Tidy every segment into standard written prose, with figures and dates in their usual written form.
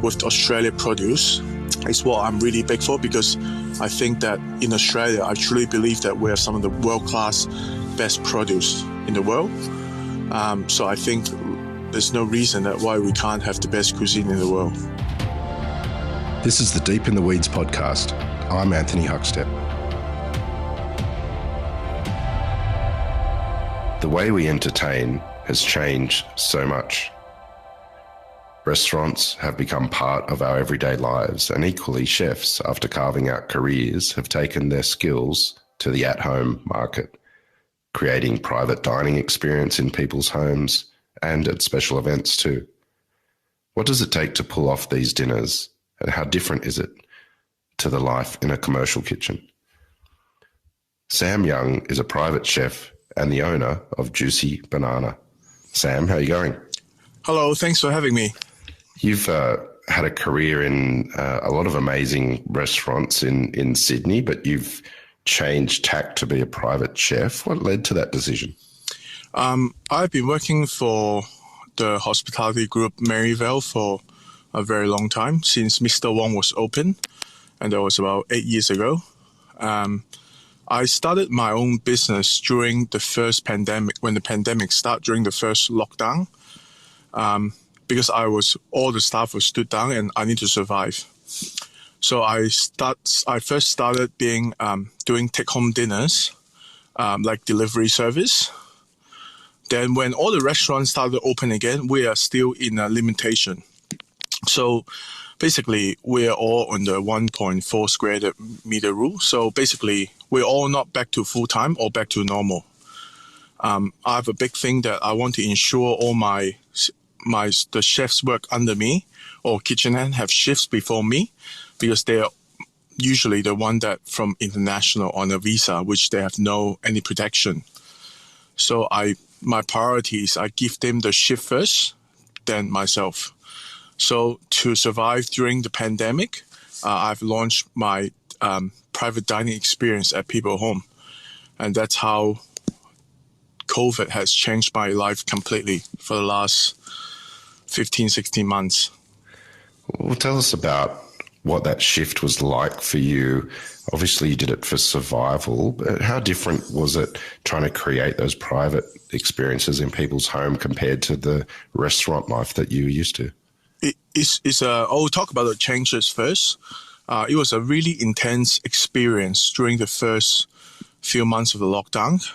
with Australia produce is what I'm really big for, because I think that in Australia, I truly believe that we have some of the world-class best produce in the world. So I think there's no reason that why we can't have the best cuisine in the world. This is the Deep in the Weeds podcast. I'm Anthony Huckstep. The way we entertain has changed so much. Restaurants have become part of our everyday lives, and equally chefs, after carving out careers, have taken their skills to the at-home market, creating private dining experience in people's homes and at special events too. What does it take to pull off these dinners, and how different is it to the life in a commercial kitchen? Sam Young is a private chef and the owner of Juicy Banana. Sam, how are you going? Hello, thanks for having me. You've had a career in a lot of amazing restaurants in Sydney, but you've changed tack to be a private chef. What led to that decision? I've been working for the hospitality group Maryvale for a very long time, since Mr. Wong was open, and that was about 8 years ago. I started my own business during the first pandemic, when the pandemic started, during the first lockdown, because all the staff was stood down and I need to survive. So I first started doing take-home dinners, like delivery service. Then when all the restaurants started open again, we are still in a limitation. So basically, we're all on the 1.4 square meter rule. So basically, we're all not back to full-time or back to normal. I have a big thing that I want to ensure all the chefs work under me or kitchenhand have shifts before me, because they are usually the one that from international on a visa, which they have any protection. So my priority is I give them the shift first, then myself. So to survive during the pandemic, I've launched my private dining experience at People Home. And that's how COVID has changed my life completely for the last 15, 16 months. Well, tell us about what that shift was like for you. Obviously, you did it for survival, but how different was it trying to create those private experiences in people's home compared to the restaurant life that you were used to? I'll talk about the changes first. It was a really intense experience during the first few months of the lockdown,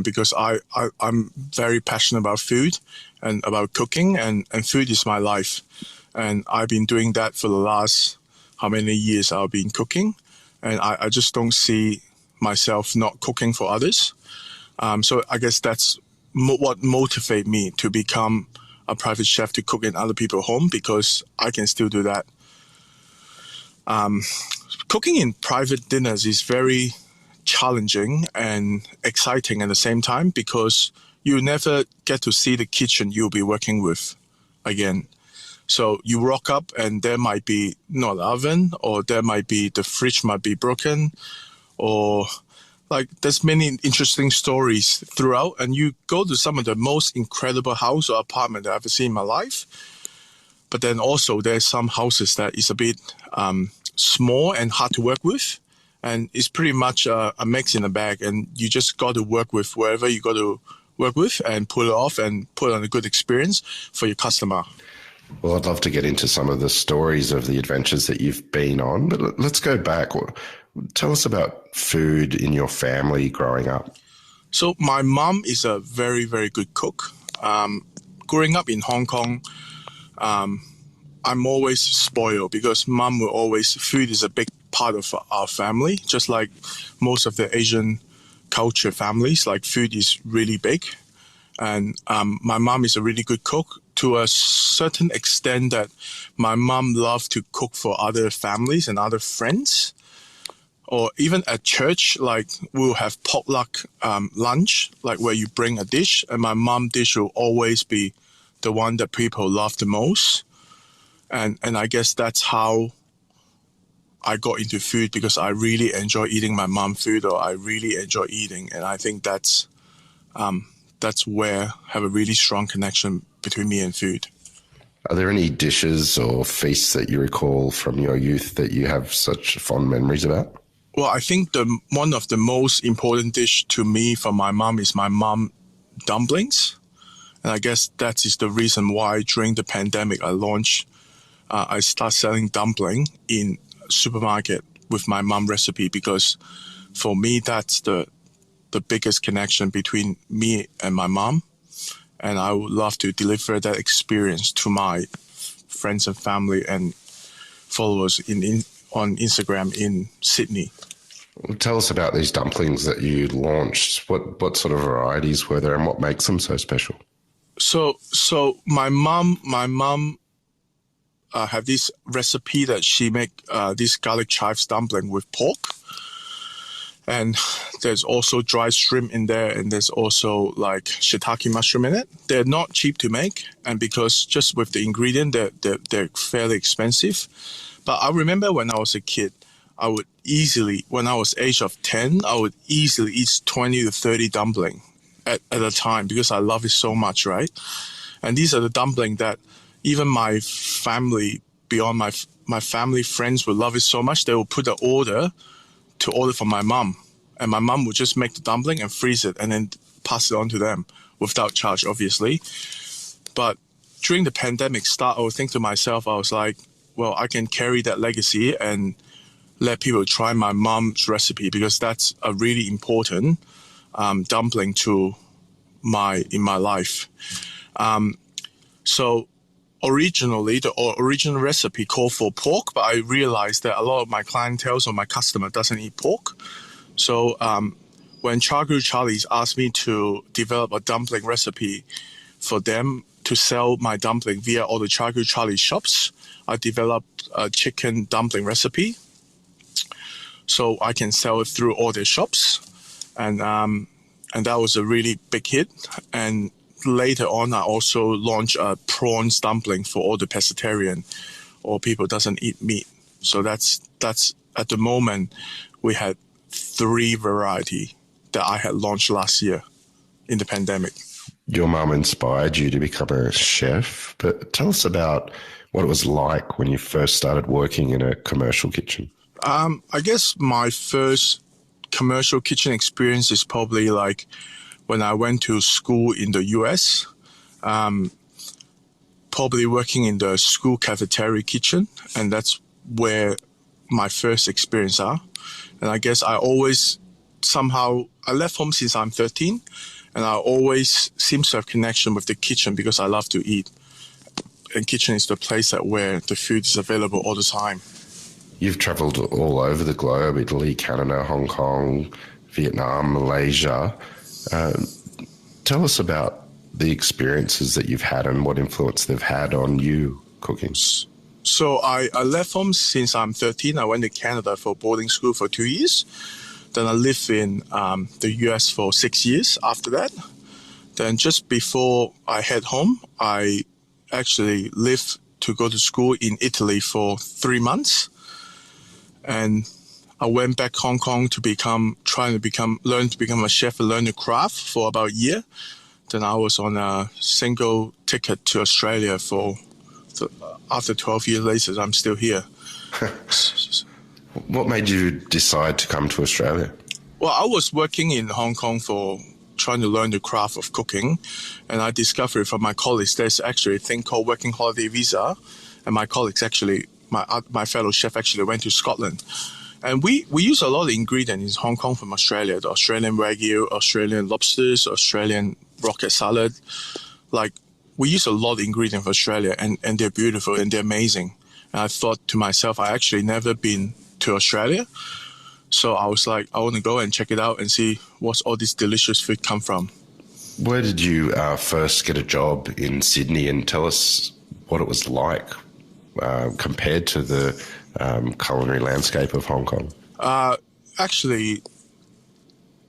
because I'm very passionate about food and about cooking, and food is my life. And I've been doing that for the last how many years I've been cooking, and I just don't see myself not cooking for others. So I guess that's what motivated me to become a private chef, to cook in other people's home, because I can still do that. Cooking in private dinners is very challenging and exciting at the same time, because you never get to see the kitchen you'll be working with again. So you rock up and there might be not oven, or there might be the fridge might be broken, or like there's many interesting stories throughout, and you go to some of the most incredible house or apartment that I've ever seen in my life. But then also there's some houses that is a bit small and hard to work with, and it's pretty much a mix in a bag, and you just got to work with wherever you got to work with and pull it off and put on a good experience for your customer. Well, I'd love to get into some of the stories of the adventures that you've been on, but let's go back. Tell us about food in your family growing up. So my mom is a very, very good cook. Growing up in Hong Kong, I'm always spoiled, because food is a big part of our family, just like most of the Asian culture families, like food is really big. And my mom is a really good cook, to a certain extent that my mom loved to cook for other families and other friends. Or even at church, like we'll have potluck lunch, like where you bring a dish, and my mom dish will always be the one that people love the most. And I guess that's how I got into food, because I really enjoy eating my mom food, or I really enjoy eating. And I think that's where I have a really strong connection between me and food. Are there any dishes or feasts that you recall from your youth that you have such fond memories about? Well, I think one of the most important dish to me from my mom is my mom dumplings. And I guess that is the reason why during the pandemic I start selling dumpling in supermarket with my mom recipe, because for me that's the biggest connection between me and my mom, and I would love to deliver that experience to my friends and family and followers on Instagram in Sydney. Tell us about these dumplings that you launched. What sort of varieties were there, and what makes them so special? So my mom have this recipe that she make this garlic chives dumpling with pork, and there's also dry shrimp in there, and there's also like shiitake mushroom in it. They're not cheap to make, and because just with the ingredient, they're fairly expensive. But I remember when I was a kid, when I was age of 10, I would easily eat 20 to 30 dumpling at a time, because I love it so much, right? And these are the dumpling that even my family, beyond my family friends, would love it so much, they will put an order from my mom. And my mom would just make the dumpling and freeze it and then pass it on to them without charge, obviously. But during the pandemic start, I would think to myself, I was like, well, I can carry that legacy and let people try my mom's recipe, because that's a really important dumpling in my life. So originally, the original recipe called for pork, but I realized that a lot of my clientele or my customer doesn't eat pork. So when Charcuterie Charlie's asked me to develop a dumpling recipe for them to sell my dumpling via all the Charcuterie Charlie shops, I developed a chicken dumpling recipe so I can sell it through all their shops. And that was a really big hit. And later on, I also launched a prawns dumpling for all the pescatarian or people doesn't eat meat. So that's at the moment, we had 3 variety that I had launched last year in the pandemic. Your mum inspired you to become a chef, but tell us about what it was like when you first started working in a commercial kitchen. I guess my first commercial kitchen experience is probably like when I went to school in the US, probably working in the school cafeteria kitchen, and that's where my first experience are. And I guess I left home since I'm 13, and I always seem to have connection with the kitchen because I love to eat. And kitchen is the place where the food is available all the time. You've travelled all over the globe, Italy, Canada, Hong Kong, Vietnam, Malaysia. Tell us about the experiences that you've had and what influence they've had on you cooking. So I left home since I'm 13. I went to Canada for boarding school for 2 years. Then I lived in the US for 6 years after that. Then just before I head home, I actually lived to go to school in Italy for 3 months. And I went back Hong Kong to learn to become a chef and learn the craft for about a year. Then I was on a single ticket to Australia after 12 years later, I'm still here. What made you decide to come to Australia? Well, I was working in Hong Kong for trying to learn the craft of cooking, and I discovered from my colleagues there's actually a thing called working holiday visa, and my colleagues my fellow chef actually went to Scotland. And we use a lot of ingredients in Hong Kong from Australia, the Australian Wagyu, Australian lobsters, Australian rocket salad. Like, we use a lot of ingredients from Australia, and they're beautiful and they're amazing. And I thought to myself, I actually never been to Australia. So I was like, I want to go and check it out and see what's all this delicious food come from. Where did you first get a job in Sydney, and tell us what it was like compared to the culinary landscape of Hong Kong? Actually,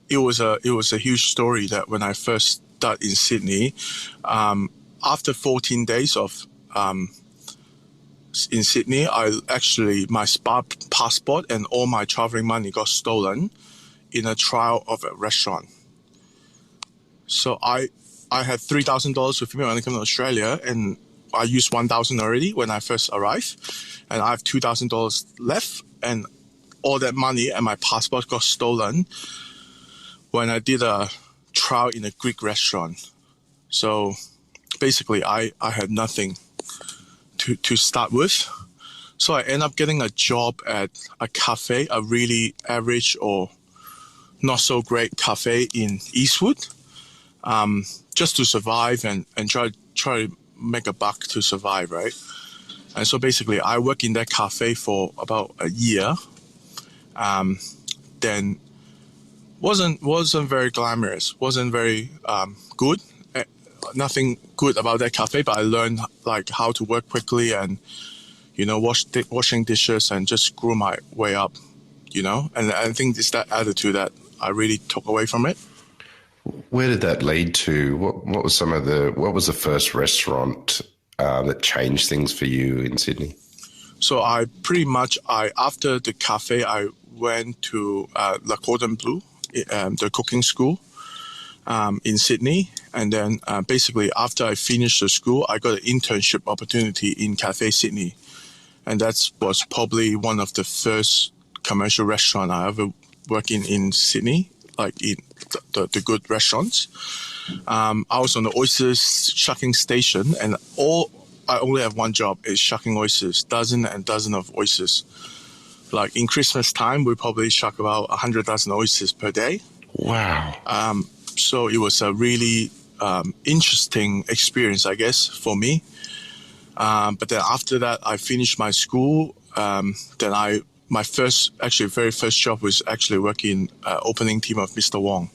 it was a huge story that when I first started in Sydney, after 14 days of in Sydney, my passport and all my traveling money got stolen in a trial of a restaurant. So I had $3,000 with me when I came to Australia, and I used 1,000 already when I first arrived, and I have $2,000 left, and all that money and my passport got stolen when I did a trial in a Greek restaurant. So basically, I had nothing to start with. So I ended up getting a job at a cafe, a really average or not so great cafe in Eastwood, just to survive and try to make a buck to survive, right? And so basically, I worked in that cafe for about a year. Then wasn't very glamorous, wasn't very good. Nothing good about that cafe, but I learned like how to work quickly and washing dishes and just grew my way up, And I think it's that attitude that I really took away from it. Where did that lead to? What was what was the first restaurant that changed things for you in Sydney? So after the cafe, I went to La Cordon Bleu, the cooking school in Sydney. And then basically after I finished the school, I got an internship opportunity in Cafe Sydney. And that was probably one of the first commercial restaurant I ever worked in Sydney, like in the good restaurants. I was on the oysters shucking station, and I only have one job, is shucking oysters, dozen and dozen of oysters. Like in Christmas time, we probably shuck about 100,000 oysters per day. Wow. So it was a really interesting experience, I guess, for me. But then after that, I finished my school. Then my very first job was actually working opening team of Mr. Wong.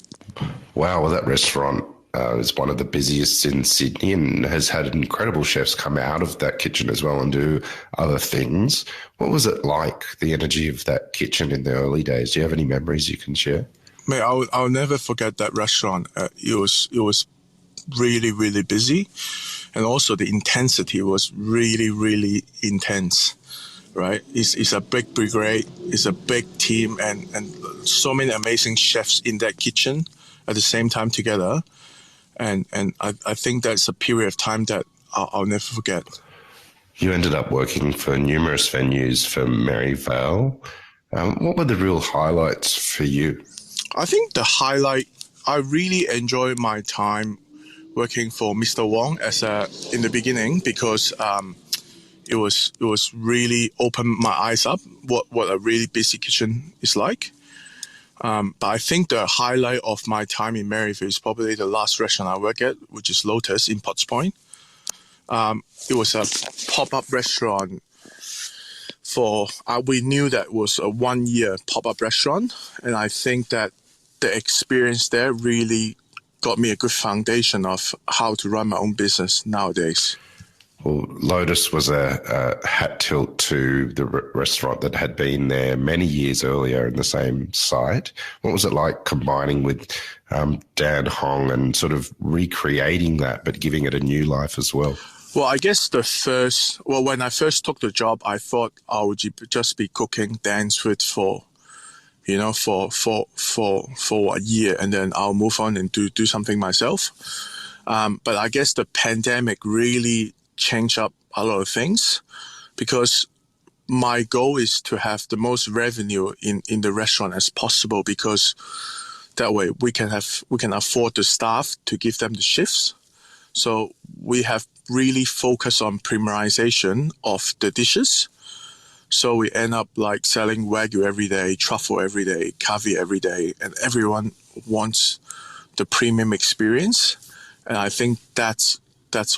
Wow, well, that restaurant is one of the busiest in Sydney and has had incredible chefs come out of that kitchen as well and do other things. What was it like, the energy of that kitchen in the early days? Do you have any memories you can share? Mate, I'll never forget that restaurant. It was really, really busy. And also the intensity was really, really intense, right? It's a big brigade, it's a big team, and so many amazing chefs in that kitchen at the same time together. And I think that's a period of time that I'll never forget. You ended up working for numerous venues for Maryvale. What were the real highlights for you? I think the highlight, I really enjoyed my time working for Mr. Wong in the beginning, because it was really opened my eyes up what a really busy kitchen is like. But I think the highlight of my time in Maryvale is probably the last restaurant I work at, which is Lotus in Potts Point. It was a pop-up restaurant we knew that was a 1-year pop-up restaurant. And I think that the experience there really got me a good foundation of how to run my own business nowadays. Well, Lotus was a hat tilt to the restaurant that had been there many years earlier in the same site. What was it like combining with Dan Hong and sort of recreating that, but giving it a new life as well? Well, I guess when I first took the job, I thought I would just be cooking Dan's food for a year, and then I'll move on and do something myself. But I guess the pandemic really changed up a lot of things, because my goal is to have the most revenue in the restaurant as possible, because that way we can afford the staff to give them the shifts. So we have really focused on premiumization of the dishes. So we end up like selling Wagyu every day, truffle every day, caviar every day, and everyone wants the premium experience. And I think that's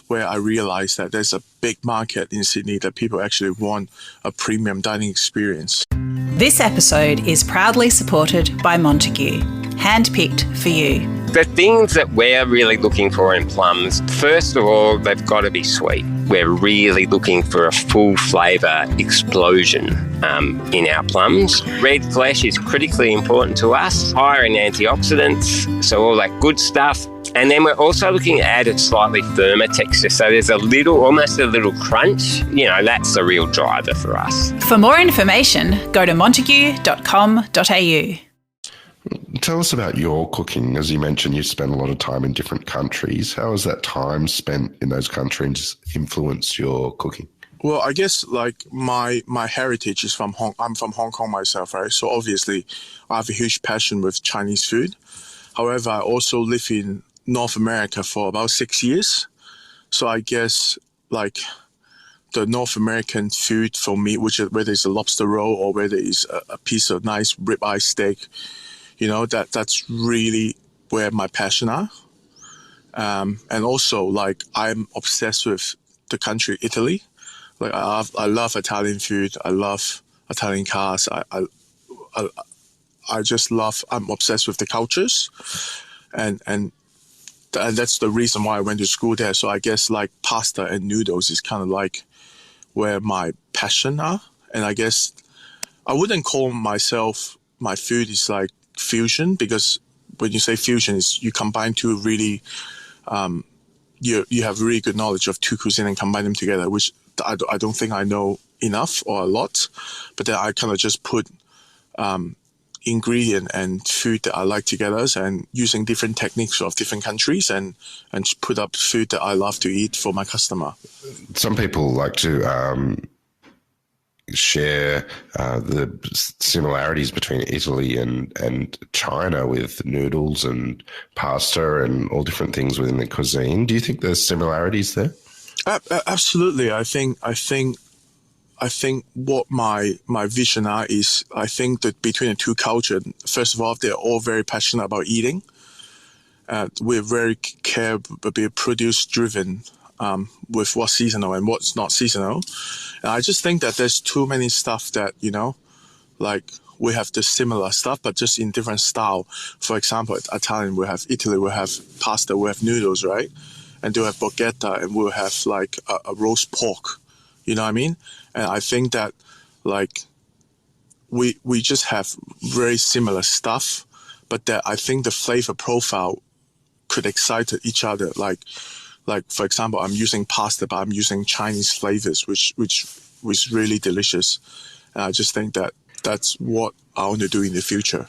where I realized that there's a big market in Sydney that people actually want a premium dining experience. This episode is proudly supported by Montague, handpicked for you. The things that we're really looking for in plums, first of all, they've got to be sweet. We're really looking for a full flavour explosion in our plums. Red flesh is critically important to us, higher in antioxidants, so all that good stuff. And then we're also looking to add a slightly firmer texture, so there's almost a little crunch. That's the real driver for us. For more information, go to montague.com.au. Tell us about your cooking. As you mentioned, you spend a lot of time in different countries. How has that time spent in those countries influenced your cooking? Well, I guess like my heritage is I'm from Hong Kong myself, right? So obviously, I have a huge passion with Chinese food. However, I also live in North America for about 6 years. So I guess like the North American food for me, which is whether it's a lobster roll or whether it's a piece of nice ribeye steak, that's really where my passion are. And also like I'm obsessed with the country Italy. Like I love Italian food. I love Italian cars. I just love. I'm obsessed with the cultures, and that's the reason why I went to school there. So I guess like pasta and noodles is kind of like where my passion are. And I guess I wouldn't call my food is like fusion, because when you say fusion, is you combine two really you have really good knowledge of two cuisine and combine them together, which I don't think I know enough or a lot, but then I kind of just put ingredient and food that I like together and using different techniques of different countries and put up food that I love to eat for my customer. Some people like to share the similarities between Italy and China with noodles and pasta and all different things within the cuisine. Do you think there's similarities there? Absolutely. I think what my vision are is, I think that between the two cultures, first of all, they're all very passionate about eating. We're very produce driven with what's seasonal and what's not seasonal. And I just think that there's too many stuff that, like we have the similar stuff, but just in different style. For example, Italian, we have Italy, we have pasta, we have noodles, right? And they'll have borgetta, and we'll have like a roast pork. You know what I mean? And I think that like we just have very similar stuff, but that I think the flavor profile could excite each other. Like for example, I'm using pasta, but I'm using Chinese flavors, which was really delicious. And I just think that that's what I want to do in the future.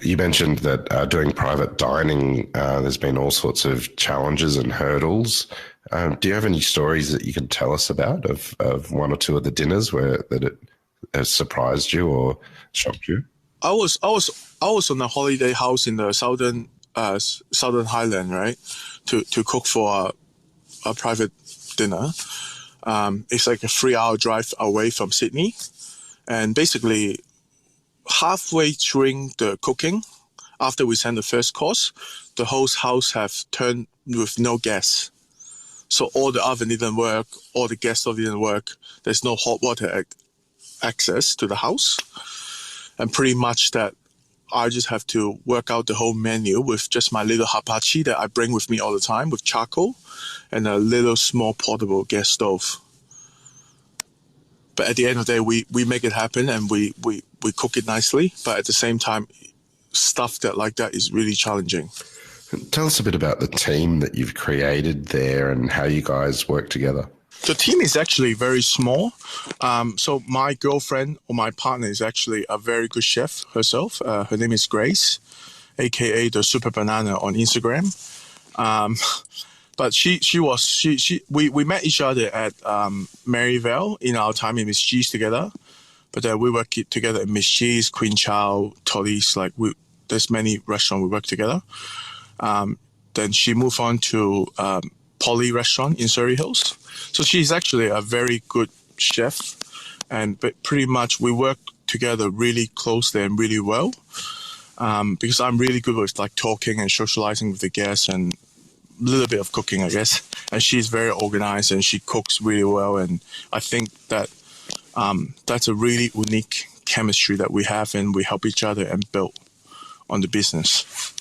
You mentioned that doing private dining, there's been all sorts of challenges and hurdles. Do you have any stories that you can tell us about of one or two of the dinners that it has surprised you or shocked you? I was on a holiday house in the southern Highland, right, to cook for a private dinner. It's like a 3-hour drive away from Sydney, and basically halfway during the cooking, after we sent the first course, the whole house have turned with no gas. So all the oven didn't work, all the gas stove didn't work. There's no hot water access to the house. And pretty much that I just have to work out the whole menu with just my little hibachi that I bring with me all the time with charcoal and a little small portable gas stove. But at the end of the day, we make it happen and we cook it nicely. But at the same time, stuff like that is really challenging. Tell us a bit about the team that you've created there and how you guys work together. The team is actually very small. So my girlfriend or my partner is actually a very good chef herself. Her name is Grace, aka the Super Banana on Instagram. But we met each other at Maryvale in our time in Miss G's together. But we work together at Miss G's, Queen Chow, Tolly's. There's many restaurants we work together. Then she moved on to Polly Restaurant in Surrey Hills. So she's actually a very good chef, but pretty much we work together really closely and really well. Because I'm really good with like talking and socializing with the guests and a little bit of cooking, I guess. And she's very organized and she cooks really well. And I think that that's a really unique chemistry that we have, and we help each other and build on the business.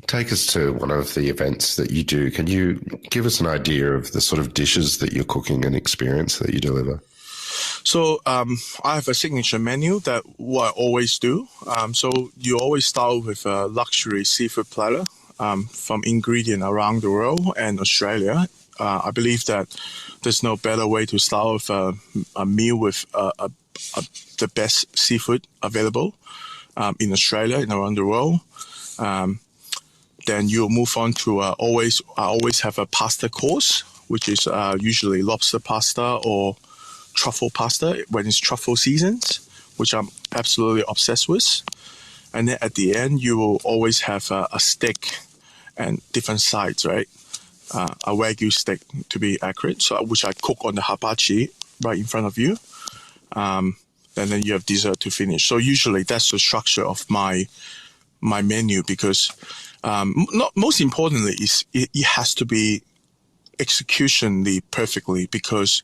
Take us to one of the events that you do. Can you give us an idea of the sort of dishes that you're cooking and experience that you deliver? So I have a signature menu that what I always do. So you always start with a luxury seafood platter from ingredient around the world and Australia. I believe that there's no better way to start with a meal with the best seafood available. in Australia and around the world. Then you'll move on to I always have a pasta course, which is usually lobster pasta or truffle pasta when it's truffle seasons, which I'm absolutely obsessed with. And then at the end, you will always have a steak and different sides, right? A Wagyu steak, to be accurate, so which I cook on the hibachi right in front of you. And then you have dessert to finish. So usually that's the structure of my menu, because not most importantly is it has to be executionally perfectly, because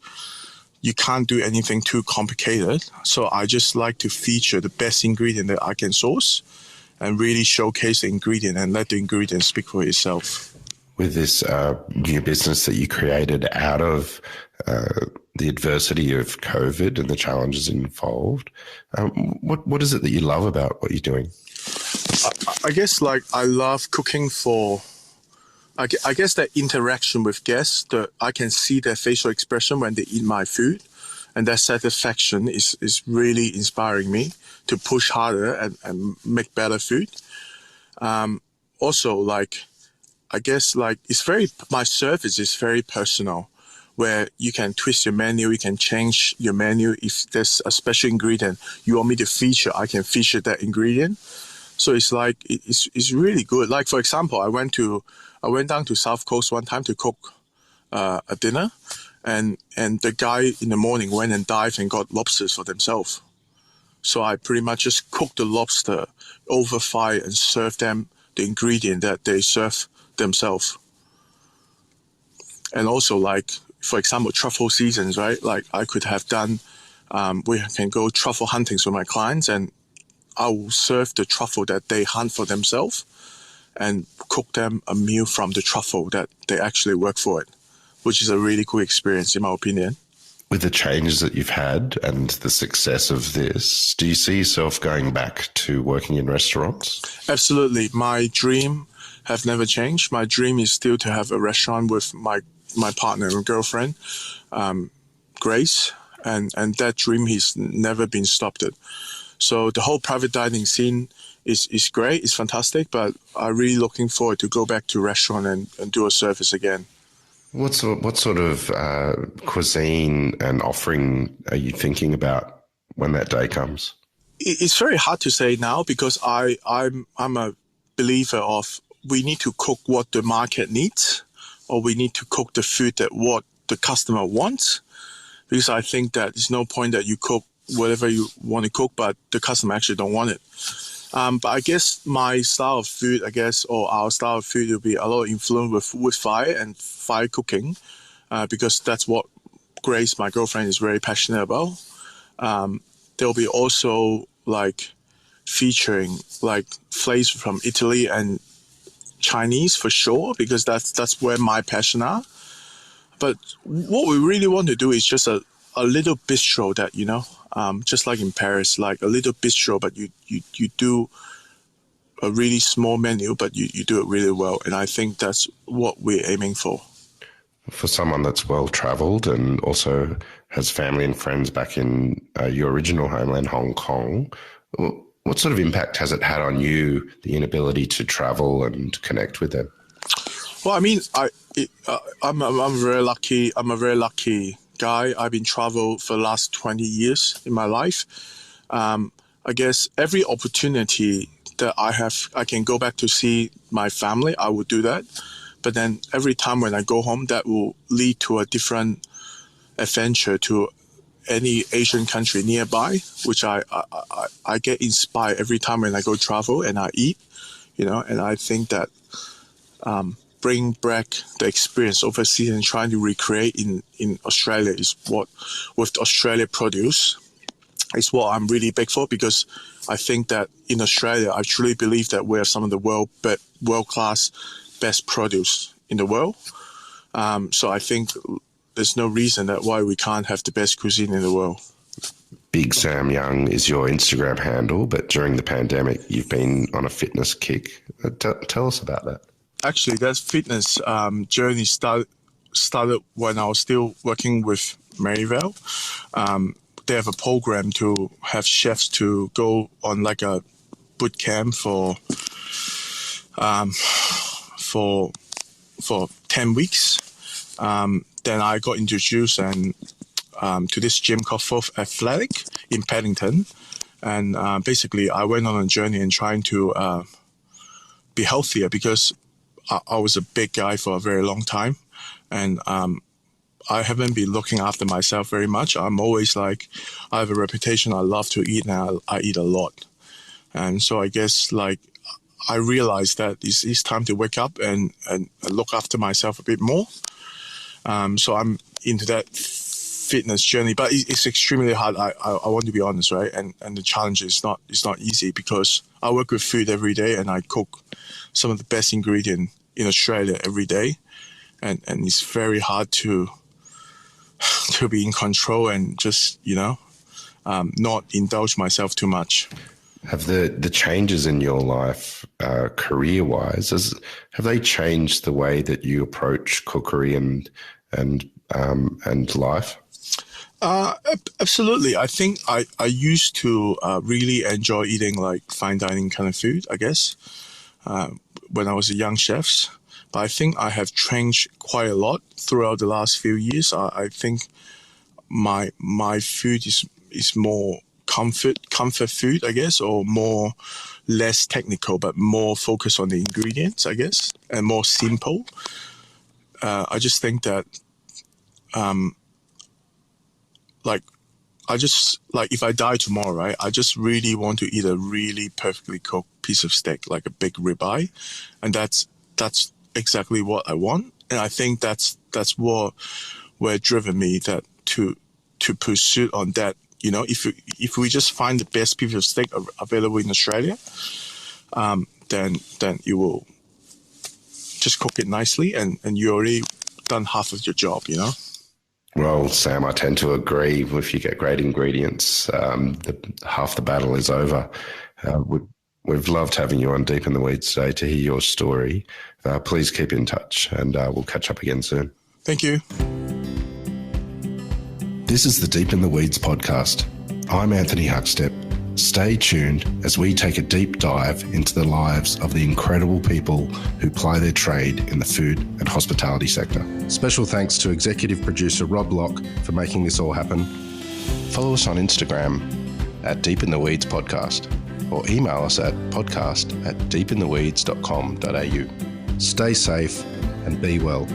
you can't do anything too complicated. So I just like to feature the best ingredient that I can source and really showcase the ingredient and let the ingredient speak for itself. With this new business that you created out of the adversity of COVID and the challenges involved, what is it that you love about what you're doing? I guess I love cooking for, I guess that interaction with guests, that I can see their facial expression when they eat my food, and that satisfaction is really inspiring me to push harder and make better food. Also, I guess my service is very personal, where you can twist your menu, you can change your menu. If there's a special ingredient you want me to feature, I can feature that ingredient. So it's really good. Like, for example, I went down to South Coast one time to cook a dinner, and the guy in the morning went and dived and got lobsters for themselves. So I pretty much just cooked the lobster over fire and served them the ingredient that they serve themselves. And also, for example, truffle seasons, right? Like, I could have done, we can go truffle hunting with my clients, and I will serve the truffle that they hunt for themselves and cook them a meal from the truffle that they actually work for it, which is a really cool experience, in my opinion. With the changes that you've had and the success of this, do you see yourself going back to working in restaurants? Absolutely. My dream have never changed. My dream is still to have a restaurant with my partner and girlfriend, Grace, and that dream has never been stopped. So the whole private dining scene is great, it's fantastic, but I'm really looking forward to go back to restaurant and do a service again. What sort of cuisine and offering are you thinking about when that day comes? It's very hard to say now, because I'm a believer of, we need to cook what the market needs, or we need to cook the food that what the customer wants, because I think that there's no point that you cook whatever you want to cook, but the customer actually don't want it. But I guess my style of food, or our style of food, will be a lot of influence with wood fire and fire cooking, because that's what Grace, my girlfriend, is very passionate about. There'll be also featuring flavors from Italy and Chinese for sure, because that's where my passion are. But what we really want to do is just a little bistro that, just like in Paris, like a little bistro, but you do a really small menu, but you do it really well. And I think that's what we're aiming for. For someone that's well-travelled and also has family and friends back in your original homeland, Hong Kong, what sort of impact has it had on you, the inability to travel and connect with them? Well, I mean, I'm very lucky. I'm a very lucky guy. I've been traveling for the last 20 years in my life. I guess every opportunity that I have, I can go back to see my family, I would do that. But then every time when I go home, that will lead to a different adventure to any Asian country nearby, which I get inspired every time when I go travel and I eat, and I think that bring back the experience overseas and trying to recreate in Australia is what, with Australia produce, is what I'm really big for, because I think that in Australia, I truly believe that we have some of the world-class best produce in the world. So I think there's no reason that why we can't have the best cuisine in the world. Big Sam Young is your Instagram handle, but during the pandemic, you've been on a fitness kick. Tell us about that. Actually, that fitness journey started when I was still working with Maryvale. They have a program to have chefs to go on like a boot camp for 10 weeks. Then I got introduced to this gym called Fourth Athletic in Paddington. And basically, I went on a journey and trying to be healthier because I was a big guy for a very long time. And I haven't been looking after myself very much. I'm always like, I have a reputation. I love to eat and I eat a lot. And so I guess like I realized that it's time to wake up and look after myself a bit more. So I'm into that fitness journey, but it's extremely hard. I want to be honest, right? And the challenge is not easy because I work with food every day and I cook some of the best ingredients in Australia every day. And it's very hard to be in control and just, not indulge myself too much. Have the changes in your life, career-wise, have they changed the way that you approach cookery and life? Absolutely. I think I used to really enjoy eating like fine dining kind of food, I guess, when I was a young chef. But I think I have changed quite a lot throughout the last few years. I think my food is more comfort food, I guess, or less technical, but more focused on the ingredients, I guess, and more simple. I just think that, if I die tomorrow, right, I just really want to eat a really perfectly cooked piece of steak, like a big ribeye, and that's exactly what I want. And I think that's what driven me that to pursue on that. If we just find the best piece of steak available in Australia, then you will just cook it nicely and you already done half of your job, Well, Sam, I tend to agree. If you get great ingredients, half the battle is over. We've loved having you on Deep in the Weeds today to hear your story. Please keep in touch and we'll catch up again soon. Thank you. This is the Deep in the Weeds podcast. I'm Anthony Huckstep. Stay tuned as we take a deep dive into the lives of the incredible people who ply their trade in the food and hospitality sector. Special thanks to executive producer Rob Locke for making this all happen. Follow us on Instagram at Deep in the Weeds Podcast or email us at podcast@deepintheweeds.com.au. Stay safe and be well.